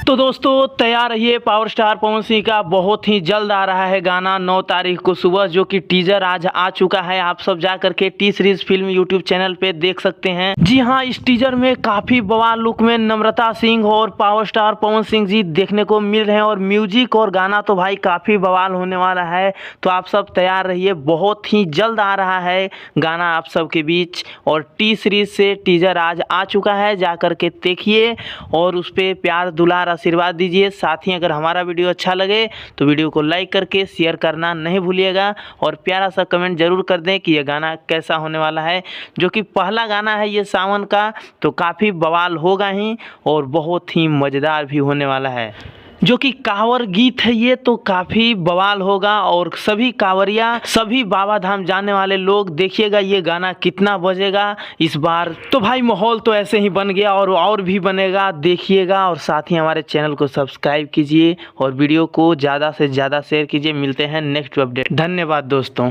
तो दोस्तों तैयार रहिए, पावर स्टार पवन सिंह का बहुत ही जल्द आ रहा है गाना 9 तारीख को सुबह, जो कि टीजर आज आ चुका है। आप सब जा करके T series film YouTube channel पे देख सकते हैं। जी हाँ, इस टीजर में काफी बवाल लुक में नम्रता सिंह और पावर स्टार पवन सिंह जी देखने को मिल रहे हैं, और म्यूजिक और गाना तो भाई काफी बवाल होने वाला है। तो आप सब तैयार रहिए, बहुत ही जल्द आ रहा है गाना आप सबके बीच। और टी सीरीज से टीजर आज आ चुका है, जा करके देखिए और उस पर प्यार दुलार आशीर्वाद दीजिए। साथ ही अगर हमारा वीडियो अच्छा लगे तो वीडियो को लाइक करके शेयर करना नहीं भूलिएगा, और प्यारा सा कमेंट जरूर कर दें कि यह गाना कैसा होने वाला है। जो कि पहला गाना है ये सावन का, तो काफ़ी बवाल होगा ही और बहुत ही मज़ेदार भी होने वाला है। जो कि कांवर गीत है ये, तो काफ़ी बवाल होगा और सभी कांवरिया, सभी बाबा धाम जाने वाले लोग देखिएगा ये गाना कितना बजेगा इस बार। तो भाई माहौल तो ऐसे ही बन गया और भी बनेगा, देखिएगा। और साथ ही हमारे चैनल को सब्सक्राइब कीजिए और वीडियो को ज़्यादा से ज़्यादा शेयर कीजिए। मिलते हैं नेक्स्ट अपडेट। धन्यवाद दोस्तों।